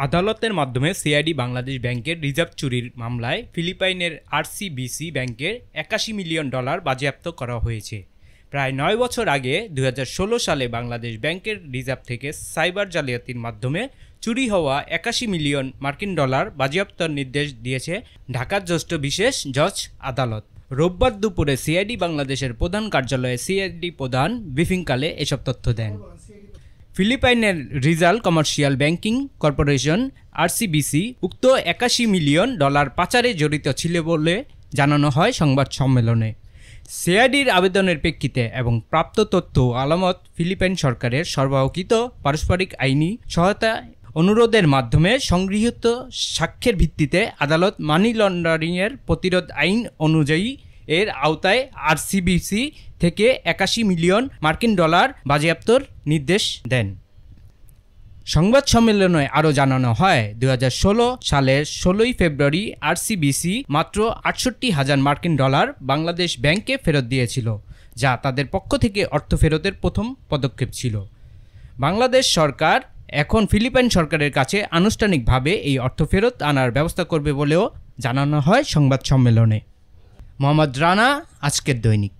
আদালতের মাধ্যমে সিআইডি বাংলাদেশ ব্যাংকের রিজার্ভ চুরির মামলায় ফিলিপাইনের আরসিবিসি ব্যাংকের $81 মিলিয়ন বাজেয়াপ্ত করা হয়েছে। প্রায় 9 বছর আগে 2016 সালে বাংলাদেশ ব্যাংকের রিজার্ভ থেকে সাইবার জালিয়াতির মাধ্যমে চুরি হওয়া $81 মিলিয়ন বাজেয়াপ্তর নির্দেশ দিয়েছে ঢাকার জ্যেষ্ঠ বিশেষ জজ আদালত। রোববার দুপুরে সিআইডি বাংলাদেশের প্রধান কার্যালয়ে সিআইডি প্রধান ব্রিফিংকালে এসব তথ্য দেন। ফিলিপাইনের রিজাল কমার্শিয়াল ব্যাংকিং কর্পোরেশন আরসিবিসি উক্ত $81 মিলিয়ন পাচারে জড়িত ছিল বলে জানানো হয় সংবাদ সম্মেলনে। সিআইডির আবেদনের প্রেক্ষিতে এবং প্রাপ্ত তথ্য আলামত ফিলিপাইন সরকারের সরবরাহকৃত পারস্পরিক আইনি সহায়তা অনুরোধের মাধ্যমে সংগৃহীত সাক্ষ্যের ভিত্তিতে আদালত মানি লন্ডারিংয়ের প্রতিরোধ আইন অনুযায়ী এর আওতায় আরসিবিসি থেকে $81 মিলিয়ন বাজেয়াপ্তর নির্দেশ দেন। সংবাদ সম্মেলনে আরও জানানো হয় 2016 সালের 16 ফেব্রুয়ারি আরসিবিসি মাত্র $68,000 বাংলাদেশ ব্যাংকে ফেরত দিয়েছিল, যা তাদের পক্ষ থেকে অর্থ ফেরতের প্রথম পদক্ষেপ ছিল। বাংলাদেশ সরকার এখন ফিলিপাইন সরকারের কাছে আনুষ্ঠানিকভাবে এই অর্থ ফেরত আনার ব্যবস্থা করবে বলেও জানানো হয় সংবাদ সম্মেলনে। মোহাম্মদ রানা, আজকের দৈনিক।